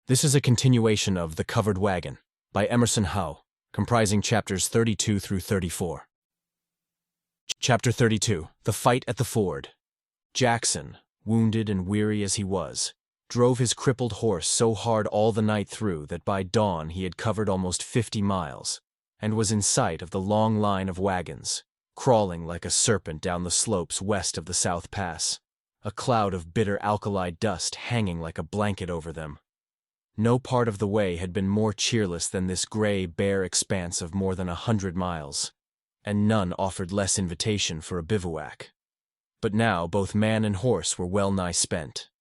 This is a continuation of The Covered Wagon by Emerson Hough, comprising chapters 32 through 34. Chapter 32, The Fight at the Ford. Jackson, wounded and weary as he was, drove his crippled horse so hard all the night through that by dawn he had covered almost 50 miles, and was in sight of the long line of wagons, crawling like a serpent down the slopes west of the South Pass, a cloud of bitter alkali dust hanging like a blanket over them. No part of the way had been more cheerless than this gray, bare expanse of more than 100 miles, and none offered less invitation for a bivouac. But now both man and horse were well nigh spent.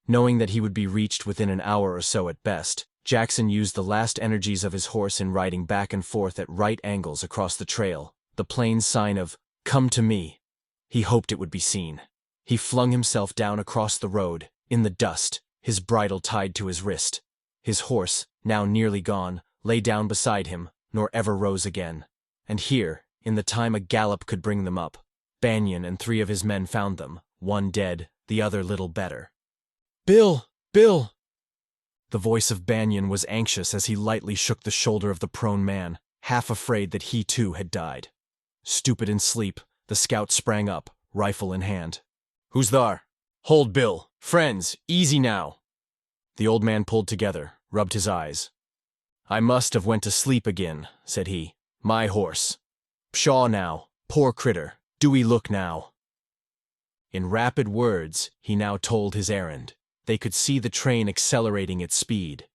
Knowing that he would be reached within an hour or so at best, Jackson used the last energies of his horse in riding back and forth at right angles across the trail, the plain sign of, "Come to me." He hoped it would be seen. He flung himself down across the road, in the dust, his bridle tied to his wrist. His horse, now nearly gone, lay down beside him, nor ever rose again. And here, in the time a gallop could bring them up, Banyan and 3 of his men found them, one dead, the other little better. "Bill! Bill!" The voice of Banyan was anxious as he lightly shook the shoulder of the prone man, half afraid that he too had died. Stupid in sleep, the scout sprang up, rifle in hand. "Who's thar? Hold, Bill! Friends, easy now!" The old man pulled together, rubbed his eyes. "I must have went to sleep again," said he. "My horse. Pshaw now, poor critter, do 'ee look now." In rapid words, he now told his errand. They could see the train accelerating its speed.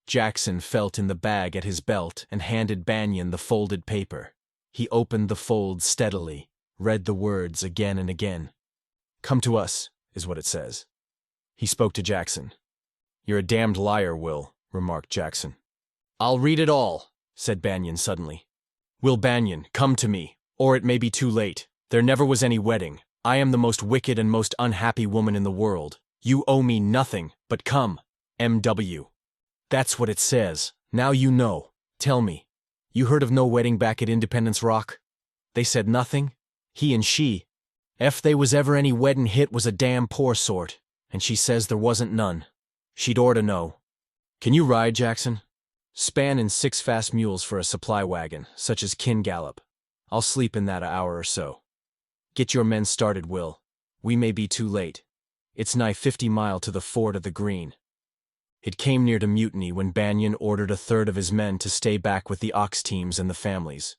Jackson felt in the bag at his belt and handed Banyan the folded paper. He opened the folds steadily, read the words again and again. "Come to us," is what it says. He spoke to Jackson. "You're a damned liar, Will," remarked Jackson. "I'll read it all," said Banyan suddenly. "Will Banyan, come to me, or it may be too late. There never was any wedding. I am the most wicked and most unhappy woman in the world. You owe me nothing, but come. M.W." That's what it says. Now you know. Tell me, you heard of no wedding back at Independence Rock? They said nothing? He and she. Ef they was ever any wedding hit was a damn poor sort, and she says there wasn't none. She'd orter know. Can you ride, Jackson? Span in 6 fast mules for a supply wagon, such as kin gallop. I'll sleep in that a hour or so. Get your men started, Will. We may be too late. It's nigh 50 mile to the ford of the Green. It came near to mutiny when Banyan ordered 1/3 of his men to stay back with the ox teams and the families.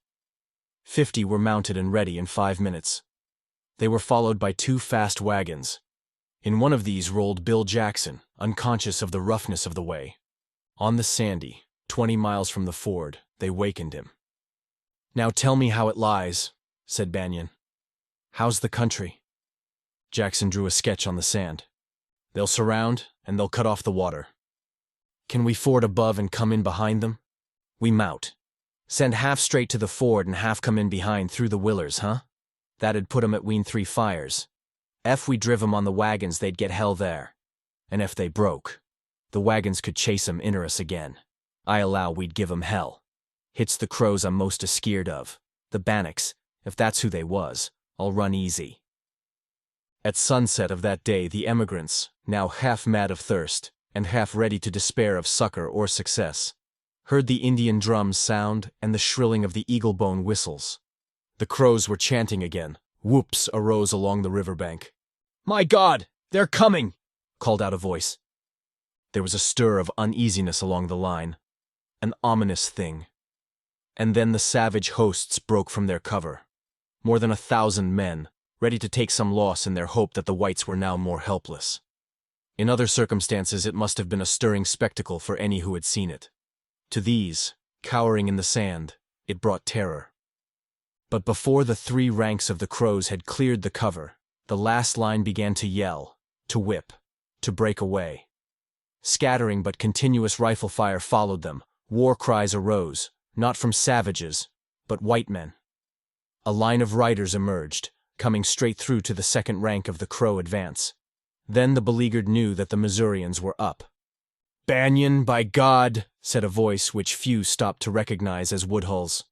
50 were mounted and ready in 5 minutes. They were followed by 2 fast wagons. In one of these rolled Bill Jackson, unconscious of the roughness of the way. On the Sandy, 20 miles from the ford, they wakened him. "Now tell me how it lies," said Banyan. "How's the country?" Jackson drew a sketch on the sand. "They'll surround, and they'll cut off the water. Can we ford above and come in behind them? We mount. Send half straight to the ford and half come in behind through the willers, huh? That'd put 'em at 'tween 3 fires. Ef we driv 'em on the wagons, they'd get hell there. And ef they broke, the wagons could chase 'em inter us again. I allow we'd give 'em hell. Hit's the crows I'm most a-skeered of. The Bannocks, if that's who they was, I'll run easy." At sunset of that day the emigrants, now half mad of thirst, and half ready to despair of succor or success, heard the Indian drums sound and the shrilling of the eagle-bone whistles. The crows were chanting again. Whoops arose along the riverbank. "My God, they're coming!" called out a voice. There was a stir of uneasiness along the line, an ominous thing. And then the savage hosts broke from their cover. More than 1,000 men, ready to take some loss in their hope that the whites were now more helpless. In other circumstances it must have been a stirring spectacle for any who had seen it. To these, cowering in the sand, it brought terror. But before the 3 ranks of the crows had cleared the cover, the last line began to yell, to whip, to break away. Scattering but continuous rifle fire followed them. War cries arose, not from savages, but white men. A line of riders emerged, coming straight through to the second rank of the Crow advance. Then the beleaguered knew that the Missourians were up. "Banyan, by God," said a voice which few stopped to recognize as Woodhull's.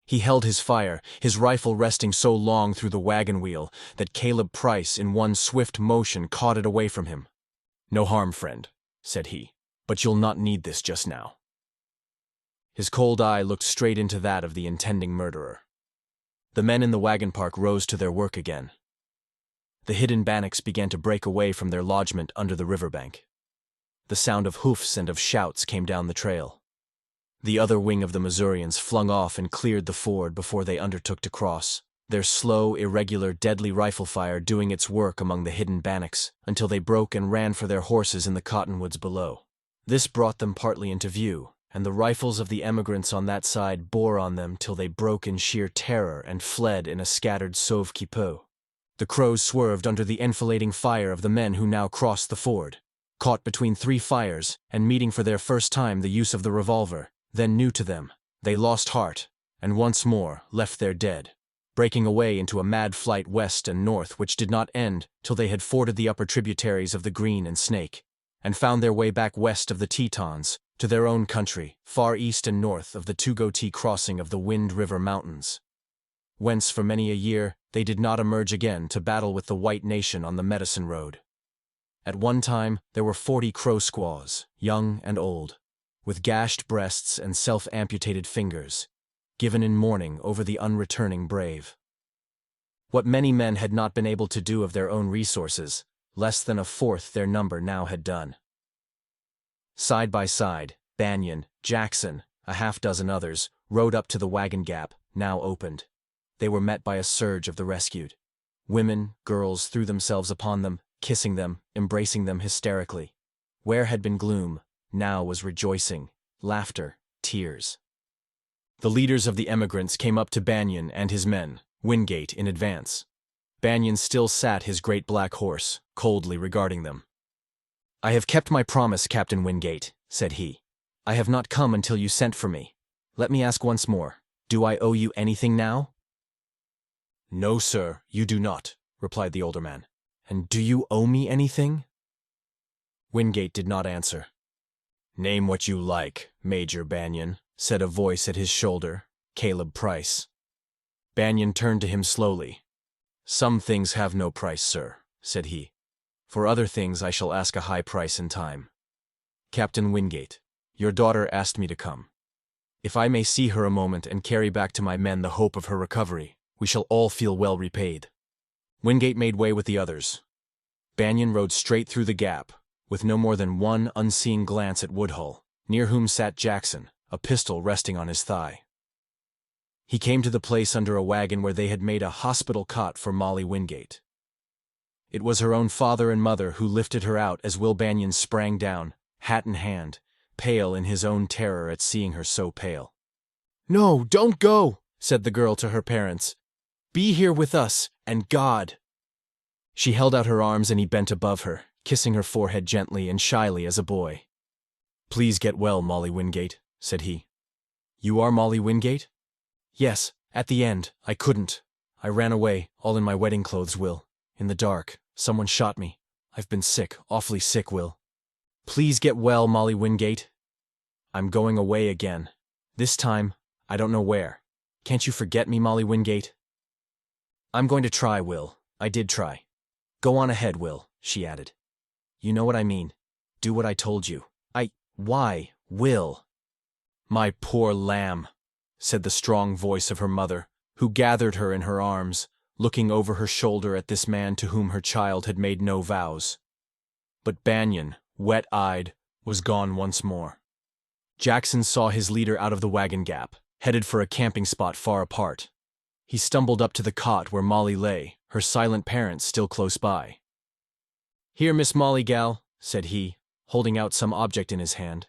He held his fire, his rifle resting so long through the wagon wheel that Caleb Price in one swift motion caught it away from him. "No harm, friend," said he. But you'll not need this just now." His cold eye looked straight into that of the intending murderer. The men in the wagon park rose to their work again. The hidden bannocks began to break away from their lodgment under the riverbank. The sound of hoofs and of shouts came down the trail. The other wing of the Missourians flung off and cleared the ford before they undertook to cross, their slow, irregular, deadly rifle fire doing its work among the hidden bannocks until they broke and ran for their horses in the cottonwoods below. This brought them partly into view, and the rifles of the emigrants on that side bore on them till they broke in sheer terror and fled in a scattered sauve-qui-peut. The crows swerved under the enfilading fire of the men who now crossed the ford, caught between three fires and meeting for their first time the use of the revolver. Then new to them, they lost heart, and once more left their dead, breaking away into a mad flight west and north which did not end till they had forded the upper tributaries of the Green and Snake, and found their way back west of the Tetons to their own country, far east and north of the Tougouti crossing of the Wind River Mountains, whence for many a year they did not emerge again to battle with the white nation on the Medicine Road. At one time there were 40 Crow squaws, young and old, with gashed breasts and self-amputated fingers, given in mourning over the unreturning brave. What many men had not been able to do of their own resources, less than a fourth their number now had done. Side by side, Banyan, Jackson, a half-dozen others, rode up to the wagon gap, now opened. They were met by a surge of the rescued. Women, girls threw themselves upon them, kissing them, embracing them hysterically. Where had been gloom, now was rejoicing, laughter, tears. The leaders of the emigrants came up to Banyan and his men, Wingate in advance. Banyan still sat his great black horse, coldly regarding them. "I have kept my promise, Captain Wingate," said he. "I have not come until you sent for me. Let me ask once more, do I owe you anything now?" "No, sir, you do not," replied the older man. "And do you owe me anything?" Wingate did not answer. "Name what you like, Major Banyan," said a voice at his shoulder, Caleb Price. Banyan turned to him slowly. "Some things have no price, sir," said he. "For other things I shall ask a high price in time. Captain Wingate, your daughter asked me to come. If I may see her a moment and carry back to my men the hope of her recovery, we shall all feel well repaid." Wingate made way with the others. Banyan rode straight through the gap, with no more than one unseeing glance at Woodhull, near whom sat Jackson, a pistol resting on his thigh. He came to the place under a wagon where they had made a hospital cot for Molly Wingate. It was her own father and mother who lifted her out as Will Banyan sprang down, hat in hand, pale in his own terror at seeing her so pale. "No, don't go," said the girl to her parents. "Be here with us, and God." She held out her arms and he bent above her, kissing her forehead gently and shyly as a boy. "Please get well, Molly Wingate," said he. "You are Molly Wingate?" "Yes, at the end, I couldn't. I ran away, all in my wedding clothes, Will. In the dark, someone shot me. I've been sick, awfully sick, Will." "Please get well, Molly Wingate." "I'm going away again. This time, I don't know where. Can't you forget me, Molly Wingate?" "I'm going to try, Will. I did try. Go on ahead, Will," she added. "You know what I mean. Do what I told you. Why, Will?" "My poor lamb," said the strong voice of her mother, who gathered her in her arms, looking over her shoulder at this man to whom her child had made no vows. But Banyan, wet-eyed, was gone once more. Jackson saw his leader out of the wagon gap, headed for a camping spot far apart. He stumbled up to the cot where Molly lay, her silent parents still close by. "Here, Miss Molly, gal," said he, holding out some object in his hand.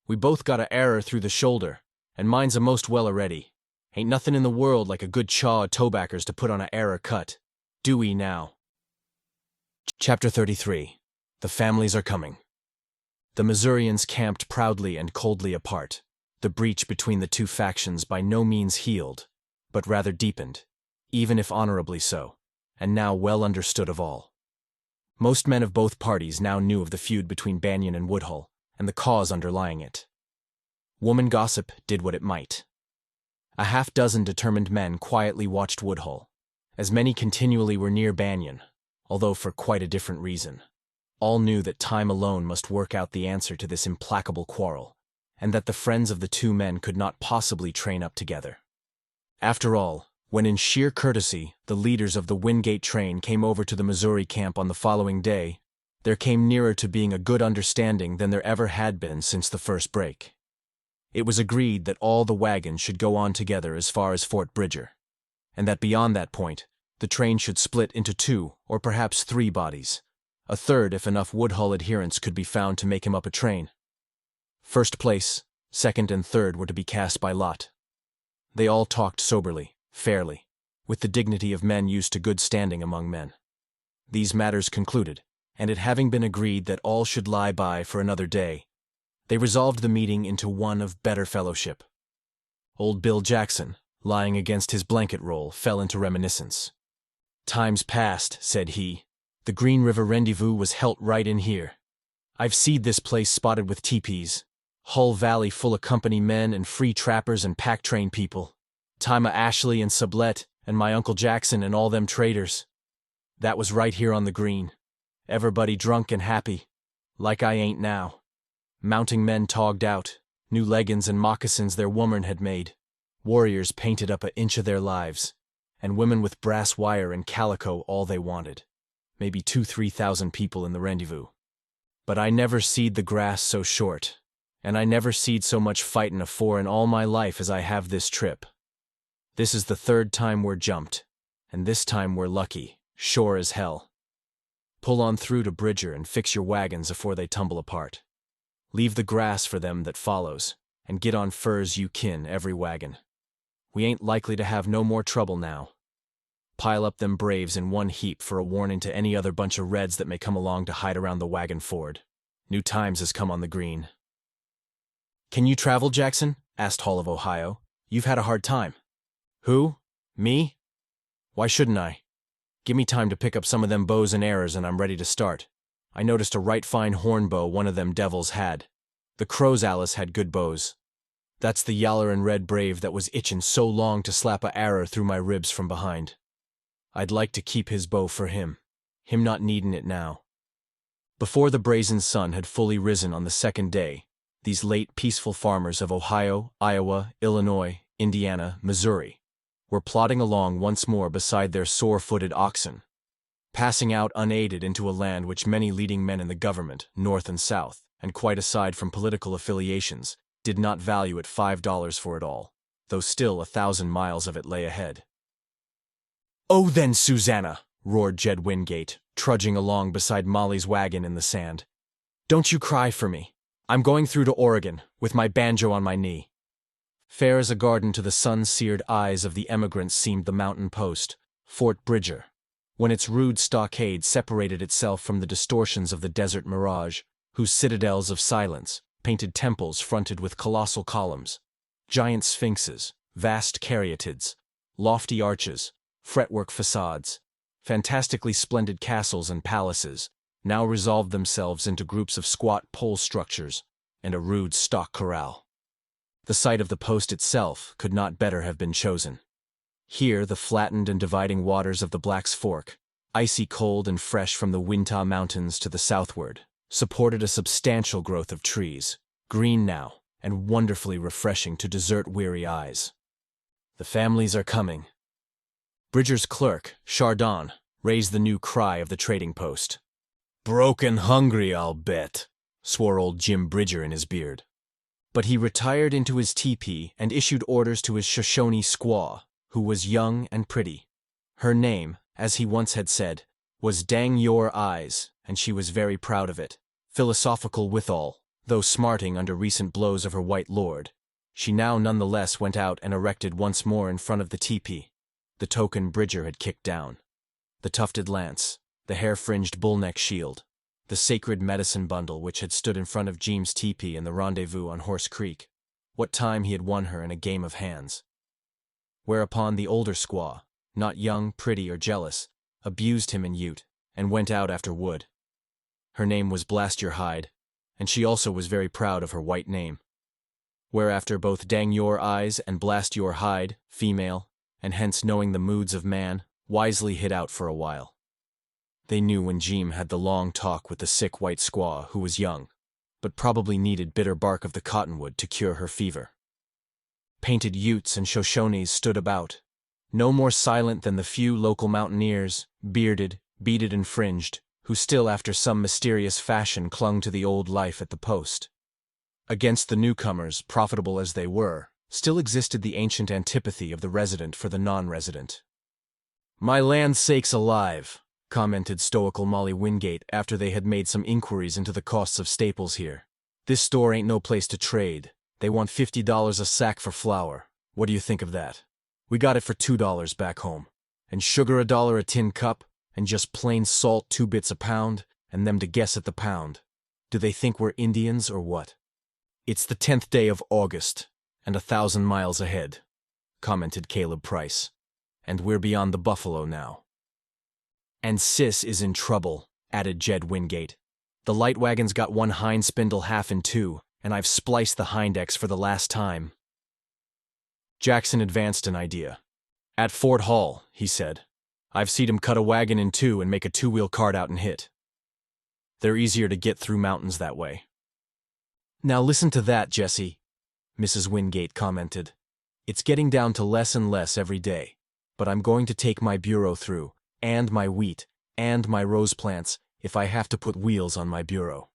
"We both got a arrer through the shoulder, and mine's a most well a-ready. Ain't nothing in the world like a good chaw of tobackers to put on a arrer cut. Do 'ee now." Chapter 33. The Families Are Coming. The Missourians camped proudly and coldly apart, the breach between the two factions by no means healed, but rather deepened, even if honorably so, and now well understood of all. Most men of both parties now knew of the feud between Banyan and Woodhull, and the cause underlying it. Woman gossip did what it might. A half-dozen determined men quietly watched Woodhull. As many continually were near Banyan, although for quite a different reason. All knew that time alone must work out the answer to this implacable quarrel, and that the friends of the two men could not possibly train up together. After all, when in sheer courtesy the leaders of the Wingate train came over to the Missouri camp on the following day, there came nearer to being a good understanding than there ever had been since the first break. It was agreed that all the wagons should go on together as far as Fort Bridger, and that beyond that point, the train should split into 2 or perhaps 3 bodies, a third if enough Woodhull adherents could be found to make him up a train. First place, second and third were to be cast by lot. They all talked soberly, fairly, with the dignity of men used to good standing among men. These matters concluded, and it having been agreed that all should lie by for another day, they resolved the meeting into one of better fellowship. Old Bill Jackson, lying against his blanket roll, fell into reminiscence. "Times past," said he, "the Green River rendezvous was helt right in here. I've seed this place spotted with teepees, Hull Valley full of company men and free trappers and pack train people, time o' Ashley and Sublette and my Uncle Jackson and all them traders. That was right here on the Green. Everybody drunk and happy, like I ain't now. Mounting men togged out, new leggins and moccasins their woman had made, warriors painted up a inch of their lives, and women with brass wire and calico all they wanted. Maybe 2,000–3,000 people in the rendezvous. But I never seed the grass so short, and I never seed so much fightin' afore in all my life as I have this trip. This is the 3rd time we're jumped, and this time we're lucky, sure as hell. Pull on through to Bridger and fix your wagons afore they tumble apart. Leave the grass for them that follows, and get on furs you kin every wagon. We ain't likely to have no more trouble now. Pile up them braves in one heap for a warning to any other bunch of reds that may come along to hide around the wagon ford. New times has come on the Green." "Can you travel, Jackson?" asked Hull of Ohio. "You've had a hard time." "Who? Me? Why shouldn't I? Give me time to pick up some of them bows and arrows and I'm ready to start. I noticed a right fine horn bow one of them devils had. The Crow's Alice had good bows. That's the yaller and red brave that was itchin' so long to slap a arrow through my ribs from behind. I'd like to keep his bow for him not needin' it now." Before the brazen sun had fully risen on the second day, these late peaceful farmers of Ohio, Iowa, Illinois, Indiana, Missouri, were plodding along once more beside their sore-footed oxen, passing out unaided into a land which many leading men in the government, North and South, and quite aside from political affiliations, did not value at $5 for it all, though still 1,000 miles of it lay ahead. "Oh then, Susanna," roared Jed Wingate, trudging along beside Molly's wagon in the sand. "Don't you cry for me. I'm going through to Oregon, with my banjo on my knee." Fair as a garden to the sun-seared eyes of the emigrants seemed the mountain post, Fort Bridger, when its rude stockade separated itself from the distortions of the desert mirage, whose citadels of silence, painted temples fronted with colossal columns, giant sphinxes, vast caryatids, lofty arches, fretwork facades, fantastically splendid castles and palaces, now resolved themselves into groups of squat pole structures and a rude stock corral. The site of the post itself could not better have been chosen. Here the flattened and dividing waters of the Black's Fork, icy cold and fresh from the Wichita Mountains to the southward, supported a substantial growth of trees, green now and wonderfully refreshing to desert-weary eyes. "The families are coming." Bridger's clerk, Chardon, raised the new cry of the trading post. "Broken hungry, I'll bet," swore old Jim Bridger in his beard. But he retired into his teepee and issued orders to his Shoshone squaw, who was young and pretty. Her name, as he once had said, was Dang Your Eyes, and she was very proud of it. Philosophical withal, though smarting under recent blows of her white lord, she now nonetheless went out and erected once more in front of the teepee, the token Bridger had kicked down. The tufted lance, the hair-fringed bullneck shield, the sacred medicine bundle which had stood in front of Jeem's teepee in the rendezvous on Horse Creek. What time he had won her in a game of hands. Whereupon the older squaw, not young, pretty, or jealous, abused him in Ute, and went out after wood. Her name was Blast Your Hide, and she also was very proud of her white name. Whereafter both Dang Your Eyes and Blast Your Hide, female, and hence knowing the moods of man, wisely hid out for a while. They knew when Jeem had the long talk with the sick white squaw who was young, but probably needed bitter bark of the cottonwood to cure her fever. Painted Utes and Shoshones stood about, no more silent than the few local mountaineers, bearded, beaded and fringed, who still after some mysterious fashion clung to the old life at the post. Against the newcomers, profitable as they were, still existed the ancient antipathy of the resident for the non-resident. "My land sakes alive," commented stoical Molly Wingate after they had made some inquiries into the costs of staples here. "This store ain't no place to trade. They want $50 a sack for flour. What do you think of that? We got it for $2 back home. And sugar $1 a tin cup, and just plain salt 2 bits a pound, and them to guess at the pound. Do they think we're Indians or what?" "It's the 10th day of August, and 1,000 miles ahead," commented Caleb Price. "And we're beyond the buffalo now." "And Sis is in trouble," added Jed Wingate. "The light wagon's got one hind spindle half in two, and I've spliced the hind X for the last time." Jackson advanced an idea. "At Fort Hall," he said. "I've seen him cut a wagon in two and make a 2-wheel cart out and hit. They're easier to get through mountains that way." "Now listen to that, Jesse," Mrs. Wingate commented. "It's getting down to less and less every day, but I'm going to take my bureau through, and my wheat, and my rose plants, if I have to put wheels on my bureau."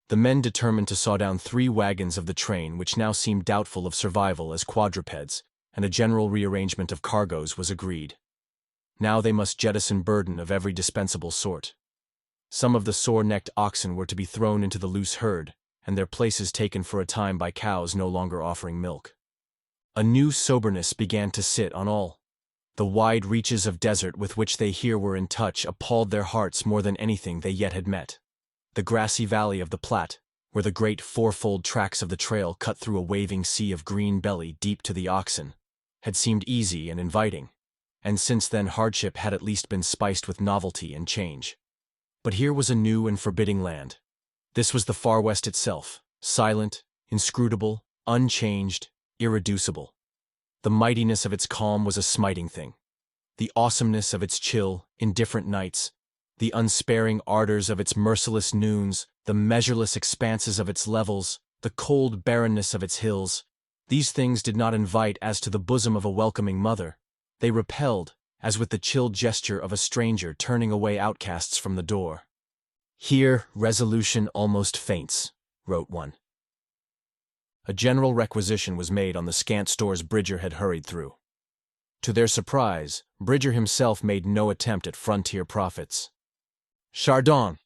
The men determined to saw down 3 wagons of the train which now seemed doubtful of survival as quadrupeds, and a general rearrangement of cargoes was agreed. Now they must jettison burden of every dispensable sort. Some of the sore-necked oxen were to be thrown into the loose herd, and their places taken for a time by cows no longer offering milk. A new soberness began to sit on all. The wide reaches of desert with which they here were in touch appalled their hearts more than anything they yet had met. The grassy valley of the Platte, where the great fourfold tracks of the trail cut through a waving sea of green belly deep to the oxen, had seemed easy and inviting, and since then hardship had at least been spiced with novelty and change. But here was a new and forbidding land. This was the Far West itself, silent, inscrutable, unchanged, irreducible. The mightiness of its calm was a smiting thing. The awesomeness of its chill, indifferent nights, the unsparing ardors of its merciless noons, the measureless expanses of its levels, the cold barrenness of its hills, these things did not invite as to the bosom of a welcoming mother. They repelled, as with the chill gesture of a stranger turning away outcasts from the door. "Here resolution almost faints," wrote one. A general requisition was made on the scant stores Bridger had hurried through. To their surprise, Bridger himself made no attempt at frontier profits. "Chardon,"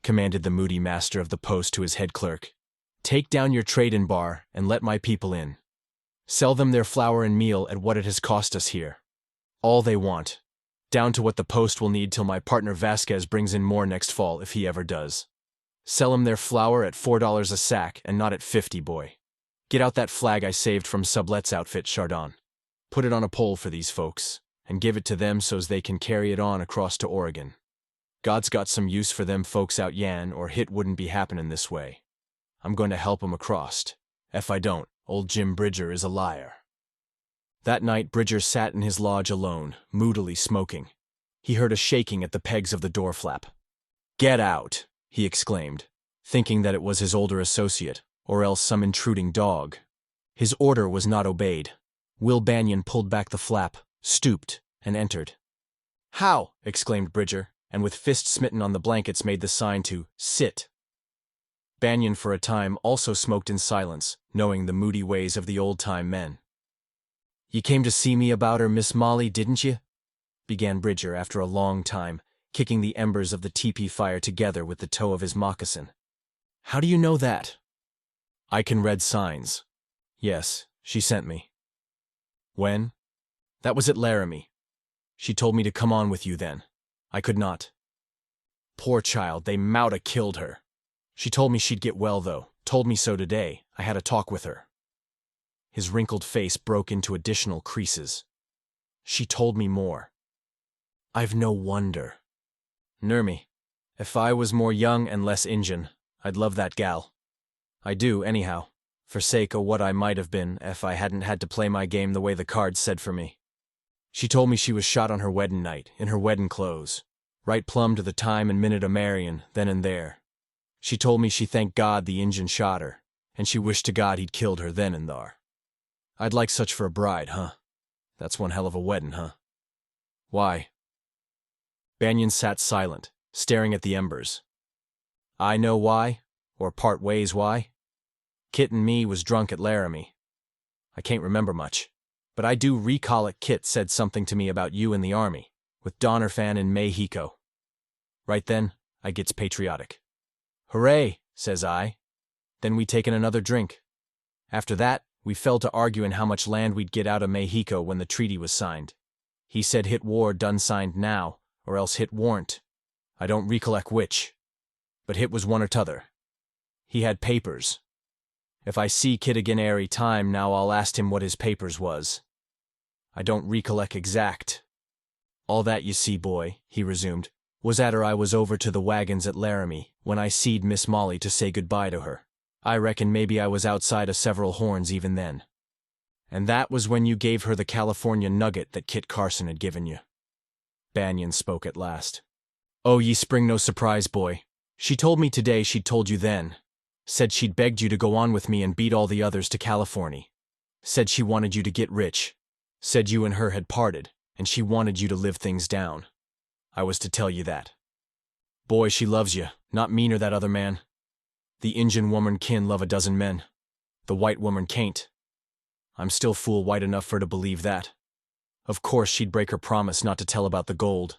commanded the moody master of the post to his head clerk, "take down your trade-in bar and let my people in. Sell them their flour and meal at what it has cost us here. All they want, down to what the post will need till my partner Vasquez brings in more next fall if he ever does. Sell 'em their flour at $4 a sack and not at 50, boy. Get out that flag I saved from Sublet's outfit, Chardon. Put it on a pole for these folks, and give it to them so's they can carry it on across to Oregon. God's got some use for them folks out yan, or hit wouldn't be happening this way. I'm going to help 'em across. If I don't, old Jim Bridger is a liar." That night Bridger sat in his lodge alone, moodily smoking. He heard a shaking at the pegs of the door flap. "Get out!" he exclaimed, thinking that it was his older associate, or else some intruding dog. His order was not obeyed. Will Banion pulled back the flap, stooped, and entered. "How!" exclaimed Bridger, and with fist smitten on the blankets made the sign to sit. Banion for a time also smoked in silence, knowing the moody ways of the old-time men. "You came to see me about her, Miss Molly, didn't you?" began Bridger after a long time, kicking the embers of the teepee fire together with the toe of his moccasin. "How do you know that?" "I can read signs. Yes, she sent me." "When?" "That was at Laramie. She told me to come on with you then. I could not." "Poor child, they mout 'a' killed her. She told me she'd get well, though. Told me so today. I had a talk with her." His wrinkled face broke into additional creases. "She told me more." "I've no wonder. Nermy, if I was more young and less Injun, I'd love that gal. I do, anyhow, for sake o' what I might have been if I hadn't had to play my game the way the cards said for me. She told me she was shot on her weddin' night, in her weddin' clothes, right plumb to the time and minute o' marryin', then and there. She told me she thanked God the Injun shot her, and she wished to God he'd killed her then and thar. I'd like such for a bride, huh? That's one hell of a weddin', huh? Why? Banyan sat silent, staring at the embers. I know why, or part ways why. Kit and me was drunk at Laramie. I can't remember much, but I do recollect Kit said something to me about you in the army, with Donnerfan in Mexico. Right then, I gets patriotic. Hooray, says I. Then we taken another drink. After that, we fell to arguing how much land we'd get out of Mexico when the treaty was signed. He said hit war done signed now, or else hit warn't. I don't recollect which, but hit was one or t'other. He had papers. If I see Kit again airy time now I'll ask him what his papers was. I don't recollect exact. All that you see, boy, he resumed, was arter I was over to the wagons at Laramie, when I seed Miss Molly to say goodbye to her. I reckon maybe I was outside of several horns even then. And that was when you gave her the California nugget that Kit Carson had given you. Banyan spoke at last. Oh, ye spring no surprise, boy. She told me today she'd told you then. Said she'd begged you to go on with me and beat all the others to California. Said she wanted you to get rich. Said you and her had parted, and she wanted you to live things down. I was to tell you that. Boy, she loves you, not me nor that other man. The Injun woman kin love a dozen men. The white woman can't. I'm still fool white enough for to believe that. Of course she'd break her promise not to tell about the gold.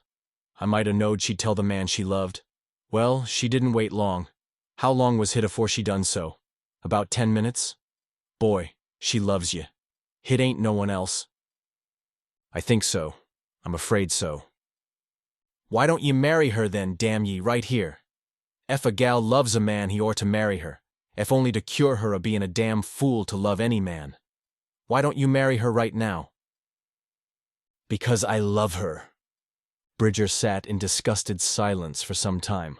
I might a knowed she'd tell the man she loved. Well, she didn't wait long. How long was hit afore she done so? About 10 minutes? Boy, she loves you. Hit ain't no one else. I think so. I'm afraid so. Why don't ye marry her then, damn ye, right here? Ef a gal loves a man, he ought to marry her, ef only to cure her o' being a damn fool to love any man. Why don't you marry her right now? Because I love her. Bridger sat in disgusted silence for some time.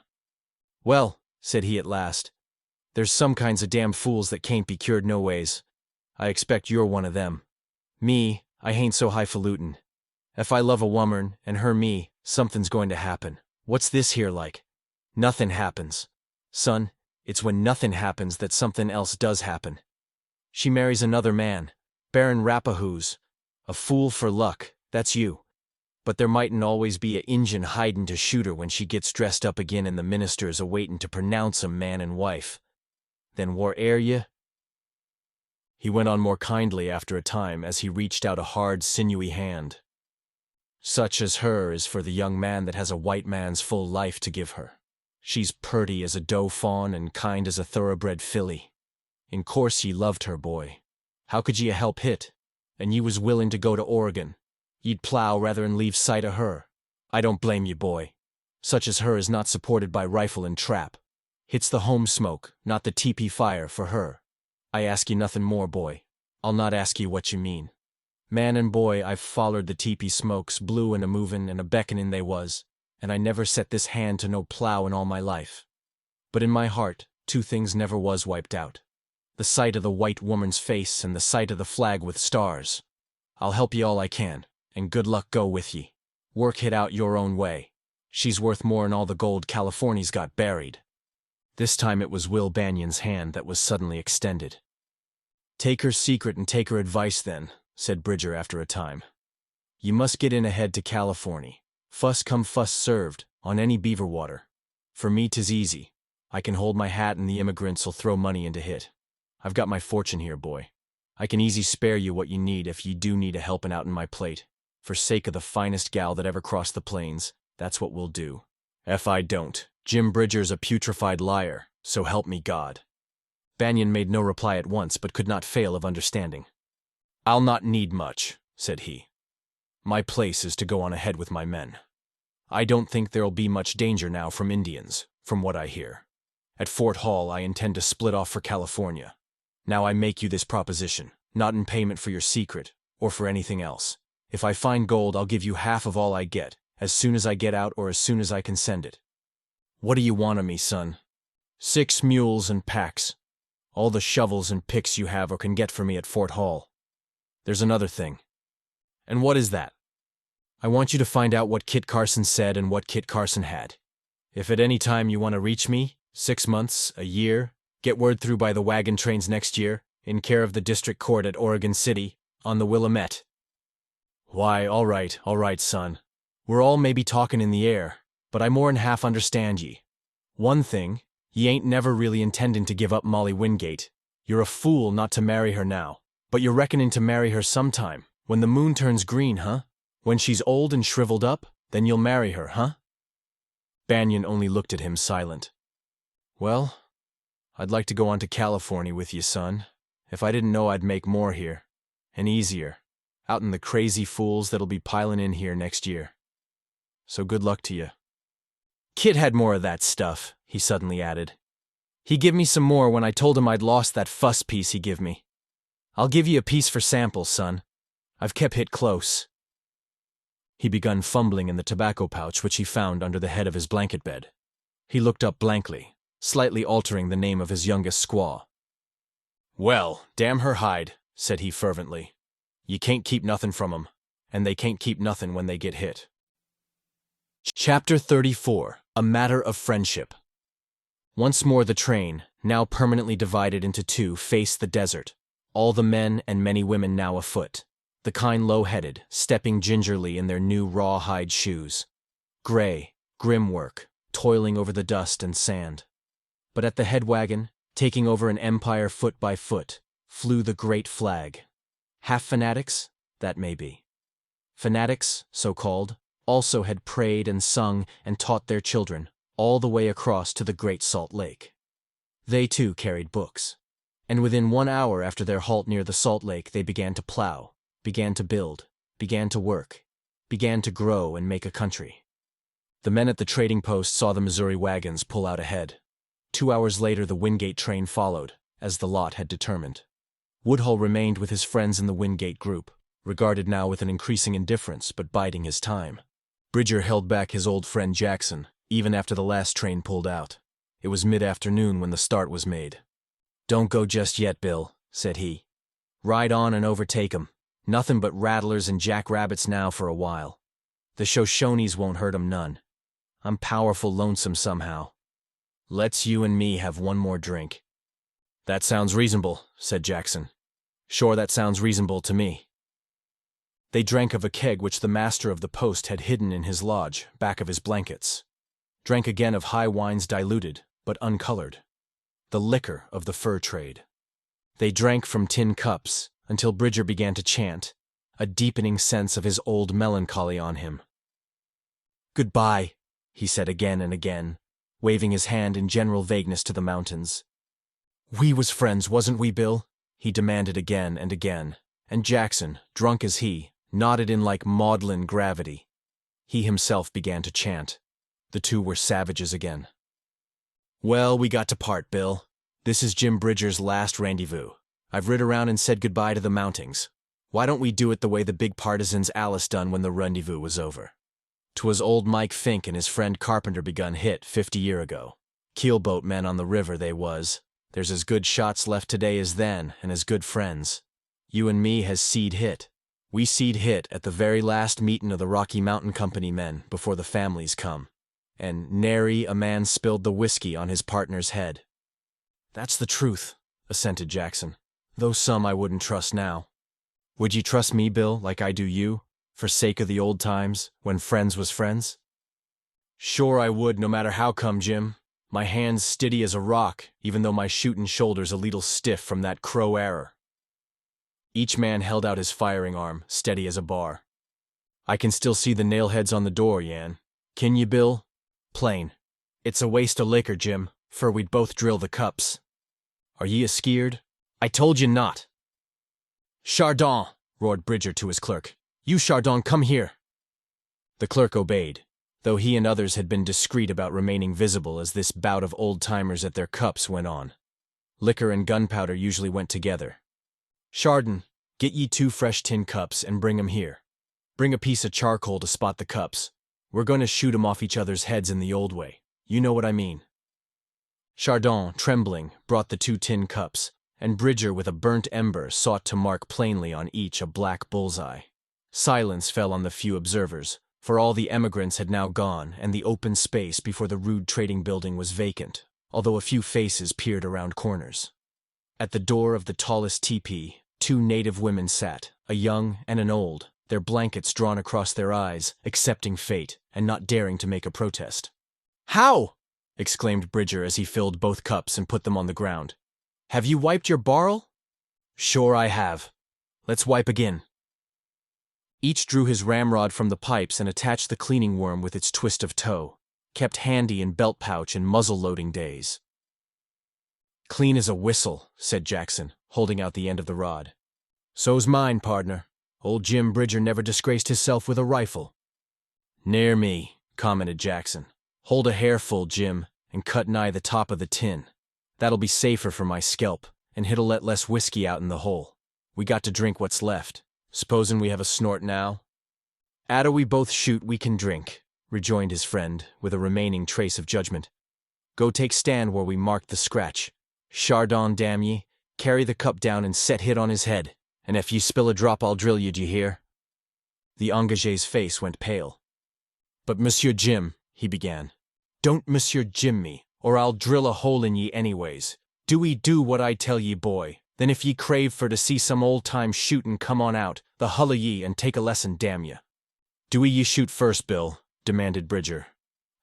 Well, said he at last, there's some kinds of damn fools that can't be cured no ways. I expect you're one of them. Me, I hain't so highfalutin'. Ef I love a woman, and her me, something's going to happen. What's this here like? Nothin' happens. Son, it's when nothin' happens that something else does happen. She marries another man, Baron Rapahoes. A fool for luck, that's you. But there mightn't always be a Injun hidin' to shoot her when she gets dressed up again and the minister's a-waitin' to pronounce 'em man and wife. Then war air ye? He went on more kindly after a time as he reached out a hard, sinewy hand. Such as her is for the young man that has a white man's full life to give her. She's purty as a doe fawn and kind as a thoroughbred filly. In course ye loved her, boy. How could ye help hit? And ye was willin' to go to Oregon. Ye'd plow rather'n leave sight o' her. I don't blame ye, boy. Such as her is not supported by rifle and trap. Hit's the home smoke, not the teepee fire, for her. I ask ye nothin' more, boy. I'll not ask ye what ye mean. Man and boy, I've follered the teepee smokes, blue and a-movin' and a-beckonin' they was, and I never set this hand to no plow in all my life. But in my heart, two things never was wiped out. The sight of the white woman's face and the sight of the flag with stars. I'll help ye all I can, and good luck go with ye. Work it out your own way. She's worth more'n all the gold Californy's got buried. This time it was Will Banyan's hand that was suddenly extended. Take her secret and take her advice then, said Bridger after a time. You must get in ahead to Californy. Fuss come fuss served, on any beaver water. For me 'tis easy. I can hold my hat and the immigrants'll throw money into hit. I've got my fortune here, boy. I can easy spare you what you need if you do need a helpin' out in my plate. For sake of the finest gal that ever crossed the plains, that's what we'll do. Ef I don't, Jim Bridger's a putrefied liar, so help me God. Banyan made no reply at once, but could not fail of understanding. I'll not need much, said he. My place is to go on ahead with my men. I don't think there'll be much danger now from Indians, from what I hear. At Fort Hall I intend to split off for California. Now I make you this proposition, not in payment for your secret, or for anything else. If I find gold, I'll give you half of all I get, as soon as I get out or as soon as I can send it. What do you want of me, son? 6 mules and packs. All the shovels and picks you have or can get for me at Fort Hall. There's another thing. And what is that? I want you to find out what Kit Carson said and what Kit Carson had. If at any time you want to reach me, 6 months, a year, get word through by the wagon trains next year, in care of the district court at Oregon City, on the Willamette. Why, all right, son. We're all maybe talking in the air, but I more'n half understand ye. One thing, ye ain't never really intending to give up Molly Wingate. You're a fool not to marry her now, but you're reckoning to marry her sometime, when the moon turns green, huh? When she's old and shriveled up, then you'll marry her, huh? Banyan only looked at him silent. Well, I'd like to go on to California with you, son, if I didn't know I'd make more here, and easier, out in the crazy fools that'll be piling in here next year. So good luck to you. Kit had more of that stuff, he suddenly added. He give me some more when I told him I'd lost that fuss piece he give me. I'll give you a piece for sample, son. I've kept hit close. He begun fumbling in the tobacco pouch which he found under the head of his blanket bed. He looked up blankly, slightly altering the name of his youngest squaw. Well, damn her hide, said he fervently. You can't keep nothing from 'em, and they can't keep nothing when they get hit. Chapter 34. A Matter of Friendship. Once more the train, now permanently divided into two, faced the desert, all the men and many women now afoot, the kind low-headed, stepping gingerly in their new raw-hide shoes. Gray, grim work, toiling over the dust and sand. But at the head wagon, taking over an empire foot by foot, flew the great flag. Half fanatics? That may be. Fanatics, so-called, also had prayed and sung and taught their children, all the way across to the Great Salt Lake. They too carried books. And within 1 hour after their halt near the Salt Lake they began to plow, began to build, began to work, began to grow and make a country. The men at the trading post saw the Missouri wagons pull out ahead. 2 hours later the Wingate train followed, as the lot had determined. Woodhull remained with his friends in the Wingate group, regarded now with an increasing indifference but biding his time. Bridger held back his old friend Jackson, even after the last train pulled out. It was mid-afternoon when the start was made. Don't go just yet, Bill, said he. Ride on and overtake 'em. Nothing but rattlers and jackrabbits now for a while. The Shoshones won't hurt 'em none. I'm powerful lonesome somehow. Let's you and me have one more drink. That sounds reasonable, said Jackson. Sure, that sounds reasonable to me. They drank of a keg which the master of the post had hidden in his lodge, back of his blankets. Drank again of high wines diluted, but uncolored. The liquor of the fur trade. They drank from tin cups, until Bridger began to chant, a deepening sense of his old melancholy on him. Goodbye, he said again and again, waving his hand in general vagueness to the mountains. We was friends, wasn't we, Bill? He demanded again and again, and Jackson, drunk as he, nodded in like maudlin gravity. He himself began to chant. The two were savages again. Well, we got to part, Bill. This is Jim Bridger's last rendezvous. I've rid around and said goodbye to the mountings. Why don't we do it the way the big partisans Alice done when the rendezvous was over? 'Twas old Mike Fink and his friend Carpenter begun hit 50 year ago. Keelboat men on the river they was. There's as good shots left today as then, and as good friends. You and me has seed hit. We seed hit at the very last meetin' of the Rocky Mountain Company men before the families come. And nary a man spilled the whiskey on his partner's head. That's the truth, assented Jackson, though some I wouldn't trust now. Would ye trust me, Bill, like I do you, for sake of the old times, when friends was friends? Sure I would, no matter how come, Jim. My hand's stiddy as a rock, even though my shootin' shoulder's a leetle stiff from that crow arrer. Each man held out his firing arm, steady as a bar. I can still see the nail-heads on the door, Yan. Kin ye, Bill? Plain. It's a waste o' liquor, Jim, for we'd both drill the cups. Are ye a-skeered? I told ye not. Chardon, roared Bridger to his clerk. You, Chardon, come here. The clerk obeyed, though he and others had been discreet about remaining visible as this bout of old-timers at their cups went on. Liquor and gunpowder usually went together. Chardon, get ye 2 fresh tin cups and bring 'em here. Bring a piece of charcoal to spot the cups. We're going to shoot 'em off each other's heads in the old way. You know what I mean. Chardon, trembling, brought the 2 tin cups, and Bridger with a burnt ember sought to mark plainly on each a black bullseye. Silence fell on the few observers, for all the emigrants had now gone and the open space before the rude trading building was vacant, although a few faces peered around corners. At the door of the tallest teepee, two native women sat, a young and an old, their blankets drawn across their eyes, accepting fate and not daring to make a protest. "How?" exclaimed Bridger as he filled both cups and put them on the ground. "Have you wiped your barrel?" "Sure I have. Let's wipe again." Each drew his ramrod from the pipes and attached the cleaning worm with its twist of tow, kept handy in belt pouch and muzzle-loading days. "Clean as a whistle," said Jackson, holding out the end of the rod. "So's mine, pardner. Old Jim Bridger never disgraced hisself with a rifle." "Near me," commented Jackson. "Hold a hairful, Jim, and cut nigh the top of the tin. That'll be safer for my scalp, and hit'll let less whiskey out in the hole. We got to drink what's left. Supposin' we have a snort now?" "Atter we both shoot, we can drink," rejoined his friend, with a remaining trace of judgment. "Go take stand where we marked the scratch. Chardon, damn ye, carry the cup down and set hit on his head, and if ye spill a drop I'll drill you, d'ye hear?" The engagé's face went pale. "But Monsieur Jim," he began. "Don't Monsieur Jim me, or I'll drill a hole in ye anyways. Do 'ee do what I tell ye, boy. Then if ye crave for to see some old-time shootin', come on out, the hull of ye, and take a lesson, damn ye." "Do 'ee ye shoot first, Bill," demanded Bridger.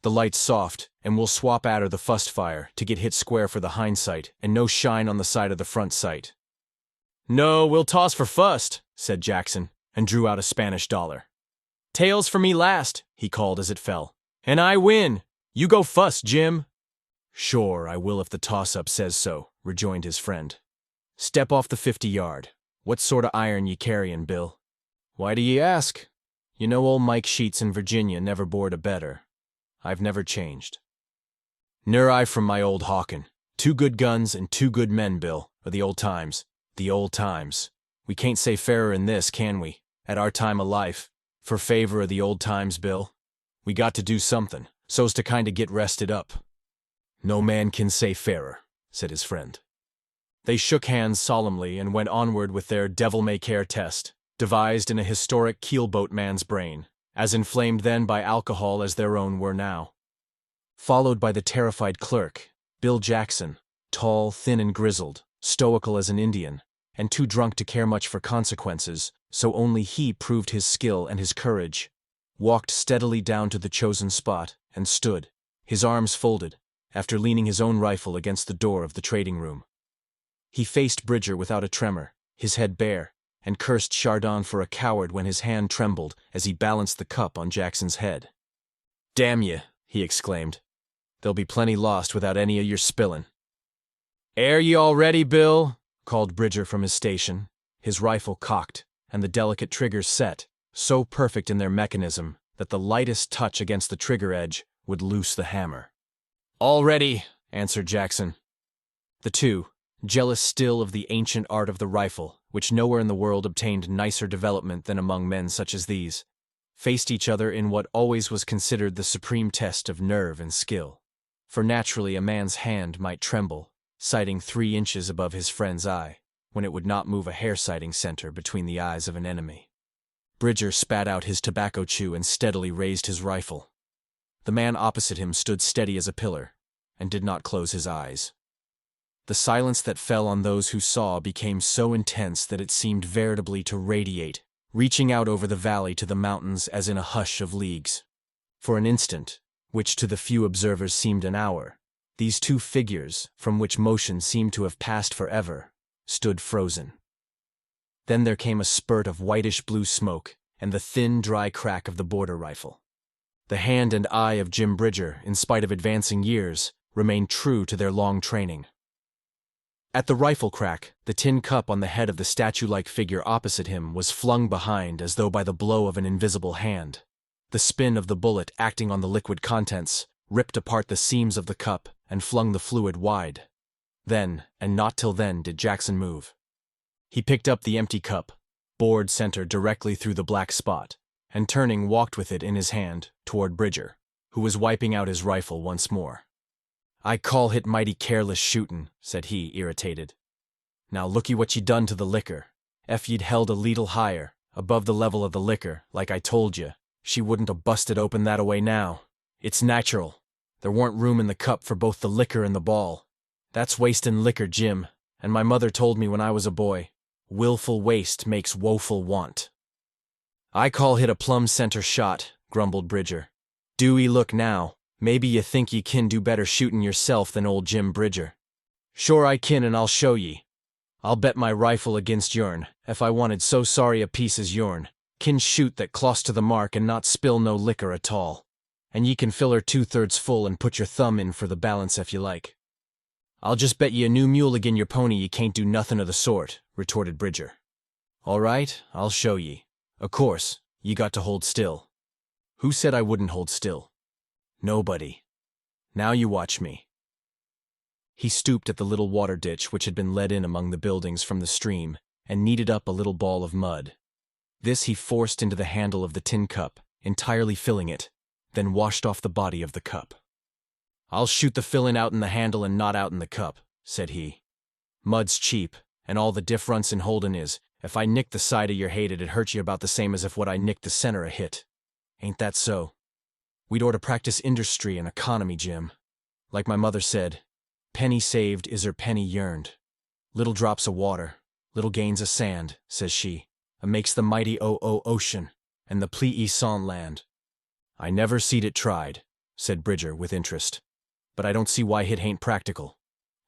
"The light's soft, and we'll swap atter the fust fire to get hit square for the hind sight, and no shine on the side of the front sight." "No, we'll toss for fust," said Jackson, and drew out a Spanish dollar. "Tails for me last," he called as it fell. "And I win. You go fust, Jim." "Sure, I will if the toss-up says so," rejoined his friend. "Step off the 50-yard. What sort of iron ye carryin', Bill?" "Why do ye ask? You know old Mike Sheets in Virginia never bored a better. I've never changed." "Ner I from my old hawkin'. 2 good guns and 2 good men, Bill, or the old times. The old times. We can't say fairer in this, can we, at our time of life, for favor of the old times, Bill? We got to do somethin', so's to kinda get rested up." "No man can say fairer," said his friend. They shook hands solemnly and went onward with their devil-may-care test, devised in a historic keelboat man's brain, as inflamed then by alcohol as their own were now. Followed by the terrified clerk, Bill Jackson, tall, thin, and grizzled, stoical as an Indian, and too drunk to care much for consequences, so only he proved his skill and his courage, walked steadily down to the chosen spot, and stood, his arms folded, after leaning his own rifle against the door of the trading room. He faced Bridger without a tremor, his head bare, and cursed Chardon for a coward when his hand trembled as he balanced the cup on Jackson's head. "Damn ye," he exclaimed. "There'll be plenty lost without any of your spillin'." "Air ye all ready, Bill?" called Bridger from his station, his rifle cocked, and the delicate triggers set, so perfect in their mechanism that the lightest touch against the trigger edge would loose the hammer. "All ready," answered Jackson. The two, jealous still of the ancient art of the rifle, which nowhere in the world obtained nicer development than among men such as these, faced each other in what always was considered the supreme test of nerve and skill. For naturally a man's hand might tremble, sighting 3 inches above his friend's eye, when it would not move a hair-sighting center between the eyes of an enemy. Bridger spat out his tobacco chew and steadily raised his rifle. The man opposite him stood steady as a pillar, and did not close his eyes. The silence that fell on those who saw became so intense that it seemed veritably to radiate, reaching out over the valley to the mountains as in a hush of leagues. For an instant, which to the few observers seemed an hour, these two figures, from which motion seemed to have passed forever, stood frozen. Then there came a spurt of whitish-blue smoke and the thin, dry crack of the border rifle. The hand and eye of Jim Bridger, in spite of advancing years, remained true to their long training. At the rifle crack, the tin cup on the head of the statue-like figure opposite him was flung behind as though by the blow of an invisible hand. The spin of the bullet acting on the liquid contents ripped apart the seams of the cup and flung the fluid wide. Then, and not till then, did Jackson move. He picked up the empty cup, bored center directly through the black spot, and turning walked with it in his hand toward Bridger, who was wiping out his rifle once more. "I call hit mighty careless shootin'," said he, irritated. "Now looky what ye done to the liquor. Ef ye'd held a leetle higher, above the level of the liquor, like I told you. She wouldn't have busted open that away now. It's natural. There weren't room in the cup for both the liquor and the ball. That's wastin' liquor, Jim, and my mother told me when I was a boy, willful waste makes woeful want. I call hit a plumb center shot, grumbled Bridger. Do 'ee look now, maybe ye think ye kin do better shootin' yourself than old Jim Bridger. Sure I kin, and I'll show ye. I'll bet my rifle against yourn, if I wanted so sorry a piece as yourn, kin shoot that close to the mark and not spill no liquor at all. And ye can fill her 2/3 full and put your thumb in for the balance if you like. I'll just bet ye a new mule agin your pony ye can't do nothin' of the sort, retorted Bridger. All right, I'll show ye. O' course, ye got to hold still. Who said I wouldn't hold still? Nobody. Now you watch me. He stooped at the little water ditch which had been let in among the buildings from the stream and kneaded up a little ball of mud. This he forced into the handle of the tin cup, entirely filling it, then washed off the body of the cup. I'll shoot the fillin' out in the handle and not out in the cup, said he. Mud's cheap, and all the difference in holdin' is, if I nicked the side of your hate it'd hurt you about the same as if what I nicked the center a hit. Ain't that so? We'd ought to practice industry and economy, Jim. Like my mother said, penny saved is her penny yearned. Little drops of water, little gains of sand, says she, makes the mighty ocean, and the pleasant land. I never seed it tried, said Bridger with interest. But I don't see why hit hain't practical.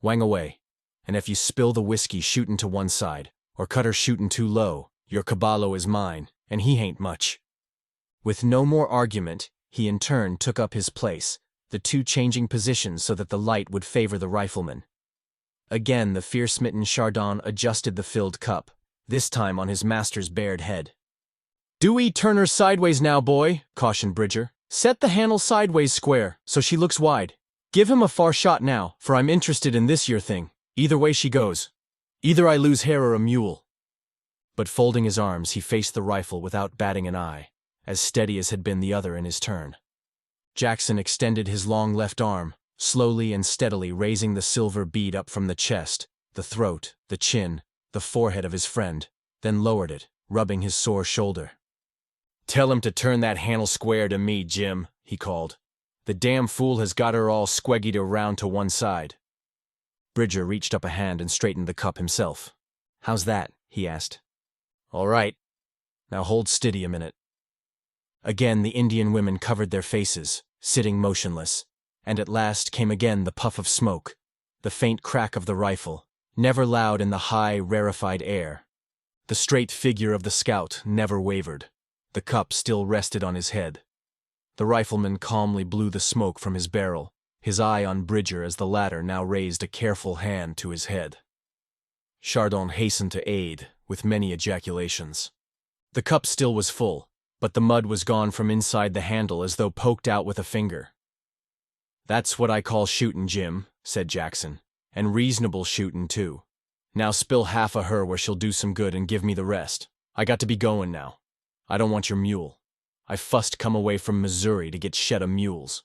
Wang away, and if you spill the whiskey shootin' to one side, or cut her shootin' too low, your caballo is mine, and he hain't much. With no more argument, he in turn took up his place, the two changing positions so that the light would favor the rifleman. Again the fear-smitten Chardon adjusted the filled cup, this time on his master's bared head. Do 'ee turn her sideways now, boy, cautioned Bridger. Set the handle sideways square, so she looks wide. Give him a far shot now, for I'm interested in this year thing. Either way she goes. Either I lose hair or a mule. But folding his arms, he faced the rifle without batting an eye, as steady as had been the other in his turn. Jackson extended his long left arm, slowly and steadily raising the silver bead up from the chest, the throat, the chin, the forehead of his friend, then lowered it, rubbing his sore shoulder. Tell him to turn that handle square to me, Jim, he called. The damn fool has got her all squeggied around to one side. Bridger reached up a hand and straightened the cup himself. How's that? He asked. All right. Now hold steady a minute. Again the Indian women covered their faces, sitting motionless, and at last came again the puff of smoke, the faint crack of the rifle, never loud in the high, rarefied air. The straight figure of the scout never wavered. The cup still rested on his head. The rifleman calmly blew the smoke from his barrel, his eye on Bridger as the latter now raised a careful hand to his head. Chardon hastened to aid, with many ejaculations. The cup still was full, but the mud was gone from inside the handle as though poked out with a finger. That's what I call shootin', Jim, said Jackson, and reasonable shootin', too. Now spill half of her where she'll do some good and give me the rest. I got to be goin' now. I don't want your mule. I fussed come away from Missouri to get shed of mules.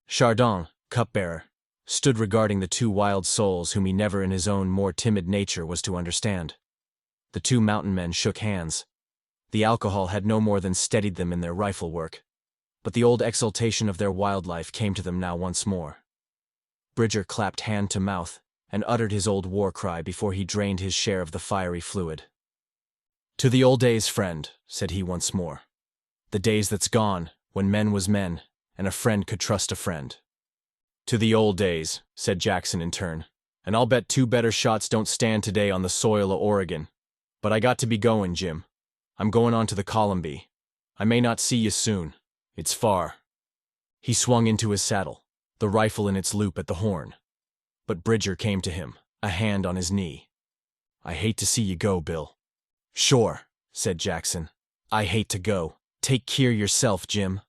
Chardon, cupbearer, stood regarding the two wild souls whom he never in his own more timid nature was to understand. The two mountain men shook hands. The alcohol had no more than steadied them in their rifle work, but the old exultation of their wildlife came to them now once more. Bridger clapped hand to mouth and uttered his old war cry before he drained his share of the fiery fluid. To the old days, friend, said he once more. The days that's gone, when men was men, and a friend could trust a friend. To the old days, said Jackson in turn, and I'll bet 2 better shots don't stand today on the soil of Oregon. But I got to be goin', Jim. I'm goin' on to the Columbia. I may not see you soon. It's far. He swung into his saddle, the rifle in its loop at the horn. But Bridger came to him, a hand on his knee. I hate to see you go, Bill. Sure, said Jackson. I hate to go. Take care yourself, Jim.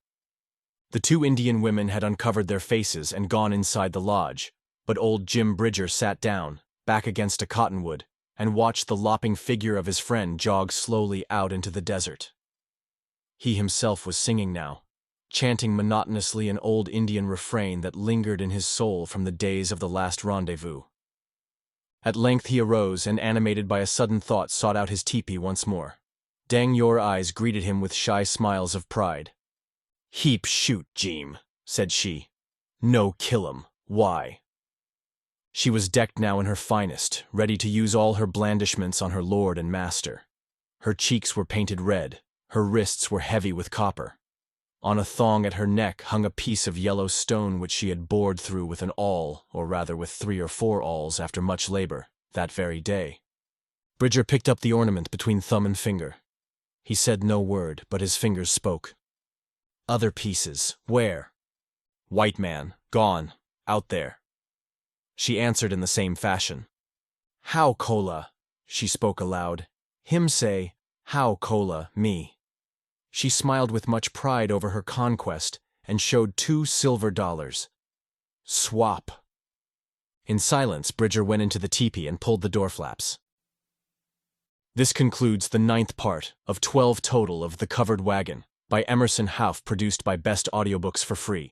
The two Indian women had uncovered their faces and gone inside the lodge, but old Jim Bridger sat down, back against a cottonwood, and watched the lopping figure of his friend jog slowly out into the desert. He himself was singing now, chanting monotonously an old Indian refrain that lingered in his soul from the days of the last rendezvous. At length he arose and, animated by a sudden thought, sought out his tepee once more. Dang your eyes greeted him with shy smiles of pride. Heap shoot, Jeem, said she. No kill 'em, why? She was decked now in her finest, ready to use all her blandishments on her lord and master. Her cheeks were painted red, her wrists were heavy with copper. On a thong at her neck hung a piece of yellow stone which she had bored through with an awl, or rather with 3 or 4 awls after much labor, that very day. Bridger picked up the ornament between thumb and finger. He said no word, but his fingers spoke. Other pieces, where? White man, gone, out there. She answered in the same fashion. How, Kola? She spoke aloud. Him say, how, Kola, me? She smiled with much pride over her conquest and showed 2 silver dollars. Swap. In silence, Bridger went into the teepee and pulled the door flaps. This concludes the 9th part of 12 total of The Covered Wagon by Emerson Hough, produced by Best Audiobooks for free.